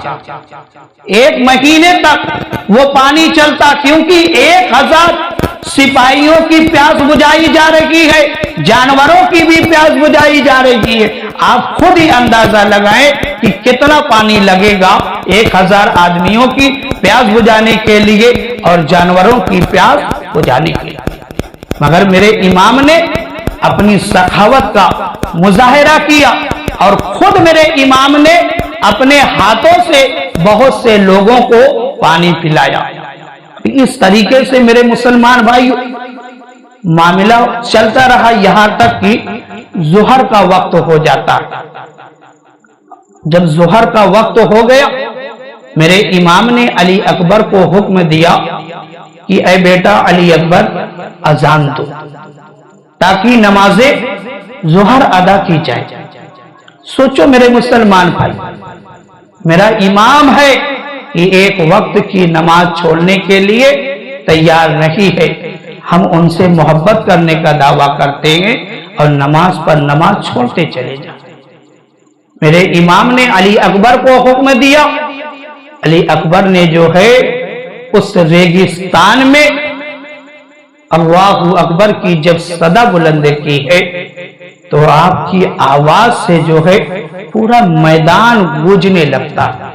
1 مہینے تک وہ پانی چلتا، کیونکہ 1000 سپاہیوں کی پیاس بجھائی جا رہی ہے، جانوروں کی بھی پیاس بجھائی جا رہی ہے۔ آپ خود ہی اندازہ لگائیں کہ کتنا پانی لگے گا 1000 آدمیوں کی پیاس بجھانے کے لیے اور جانوروں کی پیاس بجھانے کے لیے۔ مگر میرے امام نے اپنی سخاوت کا مظاہرہ کیا اور خود میرے امام نے اپنے ہاتھوں سے بہت سے لوگوں کو پانی پلایا۔ اس طریقے سے میرے مسلمان بھائیو معاملہ چلتا رہا، یہاں تک کہ ظہر کا وقت ہو جاتا۔ جب ظہر کا وقت ہو گیا، میرے امام نے علی اکبر کو حکم دیا کہ اے بیٹا علی اکبر اذان دو تاکہ نماز ظہر ادا کی جائے۔ سوچو میرے مسلمان بھائی، میرا امام ہے کہ ایک وقت کی نماز چھوڑنے کے لیے تیار نہیں ہے، ہم ان سے محبت کرنے کا دعویٰ کرتے ہیں اور نماز پر نماز چھوڑتے چلے جاتے۔ میرے امام نے علی اکبر کو حکم دیا، علی اکبر نے جو ہے اس ریگستان میں اللہ اکبر کی جب صدا بلند کی ہے تو آپ کی آواز سے جو ہے پورا میدان گونجنے لگتا ہے،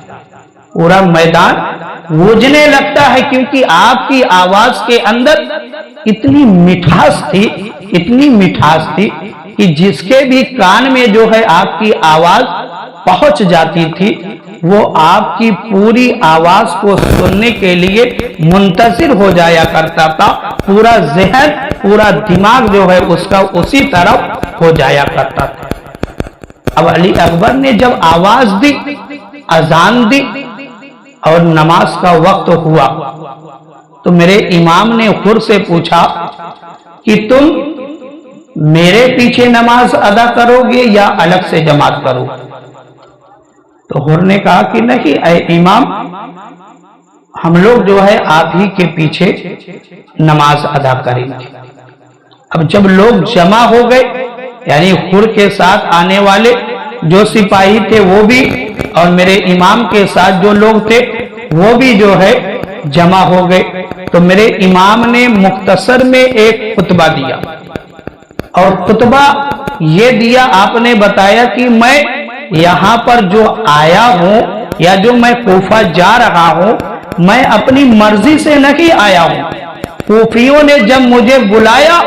پورا میدان گونجنے لگتا ہے، کیونکہ آپ کی آواز کے اندر اتنی مٹھاس تھی کہ جس کے بھی کان میں جو ہے آپ کی آواز پہنچ جاتی تھی وہ آپ کی پوری آواز کو سننے کے لیے منتظر ہو جایا کرتا تھا، پورا ذہن، پورا دماغ جو ہے اس کا اسی طرف ہو جایا کرتا تھا۔ اب علی اکبر نے جب آواز دی، اذان دی اور نماز کا وقت ہوا تو میرے امام نے خود سے پوچھا کہ تم میرے پیچھے نماز ادا کرو گے یا الگ سے جماعت کرو؟ تو حر نے کہا کہ نہیں اے امام، ہم لوگ جو ہے آپ ہی کے پیچھے نماز ادا کریں گے۔ اب جب لوگ جمع ہو گئے، یعنی حر کے ساتھ آنے والے جو سپاہی تھے وہ بھی اور میرے امام کے ساتھ جو لوگ تھے وہ بھی جو ہے جمع ہو گئے، تو میرے امام نے مختصر میں ایک خطبہ دیا، اور خطبہ یہ دیا، آپ نے بتایا کہ میں یہاں پر جو آیا ہوں یا جو میں کوفہ جا رہا ہوں میں اپنی مرضی سے نہیں آیا ہوں، کوفیوں نے جب مجھے بلایا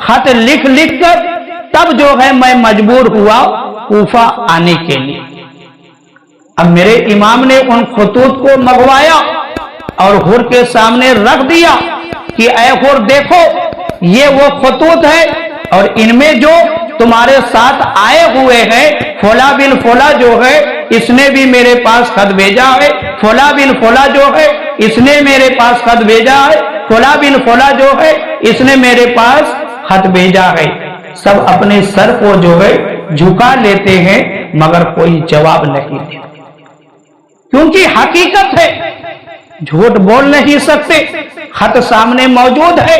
خط لکھ کر تب جو ہے میں مجبور ہوا کوفہ آنے کے لیے۔ اب میرے امام نے ان خطوط کو منگوایا اور حر کے سامنے رکھ دیا کہ اے حر دیکھو یہ وہ خطوط ہے اور ان میں جو تمہارے ساتھ آئے ہوئے ہیں فلاں بن فلاں جو ہے اس نے بھی میرے پاس خط بھیجا ہے، فلاں بن فلاں جو ہے اس نے میرے پاس خط بھیجا ہے، فلاں بن فلاں جو ہے اس نے میرے پاس خط بھیجا ہے۔ سب اپنے سر کو جو ہے جھکا لیتے ہیں مگر کوئی جواب نہیں دیتے، کیونکہ حقیقت ہے، جھوٹ بول نہیں سکتے، خط سامنے موجود ہے۔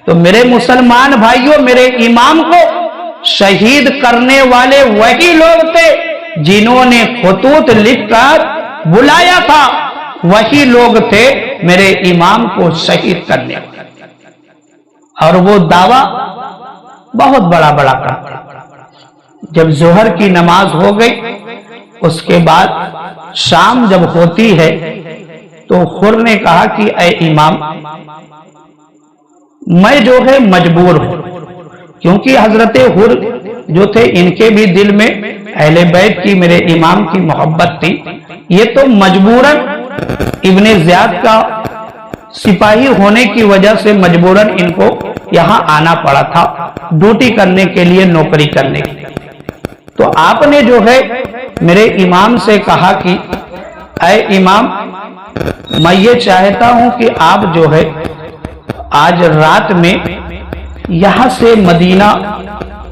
تو میرے مسلمان بھائیوں، میرے امام کو شہید کرنے والے وہی لوگ تھے جنہوں نے خطوط لکھ کر بلایا تھا، وہی لوگ تھے میرے امام کو شہید کرنے والے، اور وہ دعویٰ بہت بڑا بڑا کرتے۔ جب ظہر کی نماز ہو گئی، اس کے بعد شام جب ہوتی ہے تو حر نے کہا کہ اے امام میں جو ہے مجبور ہوں، کیونکہ حضرت حر جو تھے ان کے بھی دل میں اہل بیت کی، میرے امام کی محبت تھی، یہ تو مجبوراً ابن زیاد کا سپاہی ہونے کی وجہ سے مجبوراً ان کو یہاں آنا پڑا تھا ڈیوٹی کرنے کے لیے، نوکری کرنے کے لیے۔ تو آپ نے جو ہے میرے امام سے کہا کہ اے امام میں یہ چاہتا ہوں کہ آپ جو ہے آج رات میں یہاں سے مدینہ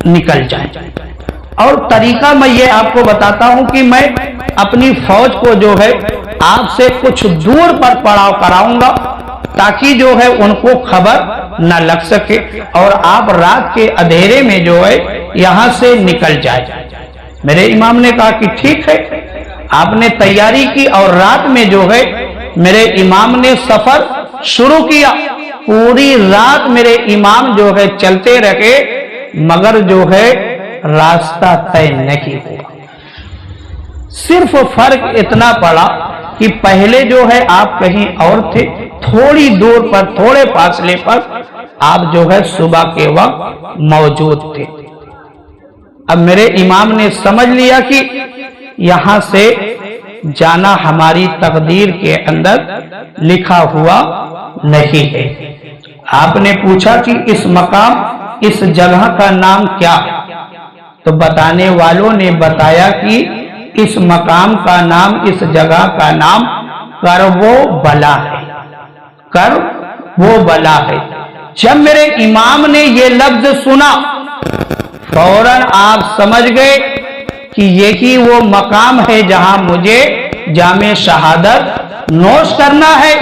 نکل جائیں، اور طریقہ میں یہ آپ کو بتاتا ہوں کہ میں اپنی فوج کو جو ہے آپ سے کچھ دور پر پڑاؤ کراؤں گا تاکہ جو ہے ان کو خبر نہ لگ سکے، اور آپ رات کے اندھیرے میں جو ہے یہاں سے نکل جائیں۔ میرے امام نے کہا کہ ٹھیک ہے۔ آپ نے تیاری کی اور رات میں جو ہے میرے امام نے سفر شروع کیا۔ پوری رات میرے امام جو ہے چلتے رہے مگر جو ہے راستہ طے نہیں ہوا۔ صرف فرق اتنا پڑا کہ پہلے جو ہے آپ کہیں اور تھے، تھوڑی دور پر، تھوڑے فاصلے پر آپ جو ہے صبح کے وقت موجود تھے۔ اب میرے امام نے سمجھ لیا کہ یہاں سے جانا ہماری تقدیر کے اندر لکھا ہوا نہیں ہے۔ آپ نے پوچھا کہ اس مقام، اس جگہ کا نام کیا ہے؟ تو بتانے والوں نے بتایا کہ اس مقام کا نام، اس جگہ کا نام کرب و بلا ہے، کرب و بلا ہے۔ جب میرے امام نے یہ لفظ سنا فوراً آپ سمجھ گئے کہ یہی وہ مقام ہے جہاں مجھے جام شہادت نوش کرنا ہے،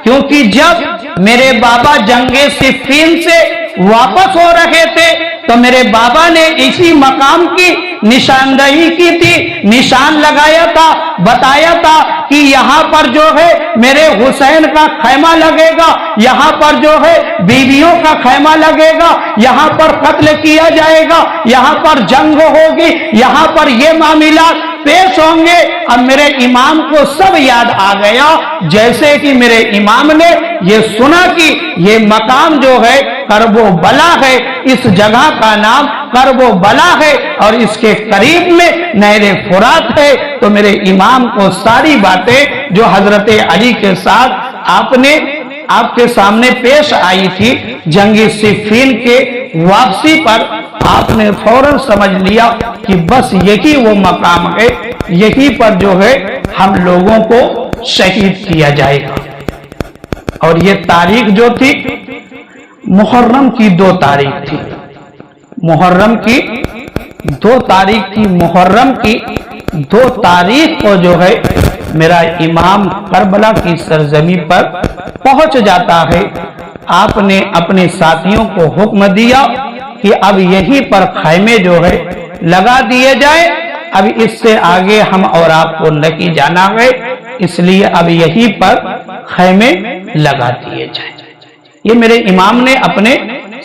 کیونکہ جب میرے بابا جنگ صفین سے واپس ہو رہے تھے تو میرے بابا نے اسی مقام کی نشاندہی کی تھی، نشان لگایا تھا، بتایا تھا کہ یہاں پر جو ہے میرے حسین کا خیمہ لگے گا، یہاں پر جو ہے بیویوں کا خیمہ لگے گا، یہاں پر قتل کیا جائے گا، یہاں پر جنگ ہوگی، یہاں پر یہ معاملات پیش ہوں گے۔ اب میرے امام کو سب یاد آ گیا، جیسے کہ میرے امام نے یہ سنا کہ یہ مقام جو ہے کرب و بلا ہے، اس جگہ کا نام کرب و بلا ہے اور اس کے قریب میں نہر فرات ہے۔ تو میرے امام کو ساری باتیں جو حضرت علی کے ساتھ آپ کے سامنے پیش آئی تھی جنگ صفین کے واپسی پر، آپ نے فوراً سمجھ لیا کہ بس یہی وہ مقام ہے، یہی پر جو ہے ہم لوگوں کو شہید کیا جائے گا۔ اور یہ تاریخ جو تھی محرم کی 2 تاریخ تھی، محرم کی 2 تاریخ تھی، محرم کی 2 تاریخ کو جو ہے میرا امام کربلا کی سرزمین پر پہنچ جاتا ہے۔ آپ نے اپنے ساتھیوں کو حکم دیا کہ اب یہی پر خیمے جو ہے لگا دیے جائیں، اب اس سے آگے ہم اور آپ کو نہیں جانا ہے، اس لیے اب یہی پر خیمے لگا دیے جائیں۔ یہ میرے امام نے اپنے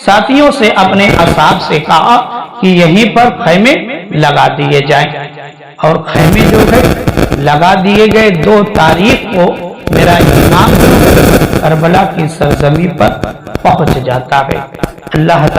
ساتھیوں سے، اپنے اصحاب سے کہا کہ یہیں پر خیمے لگا دیے جائیں، اور خیمے جو ہے لگا دیے گئے۔ 2 تاریخ کو میرا امام کربلا کی سرزمین پر پہنچ جاتا ہے۔ اللہ تعالیٰ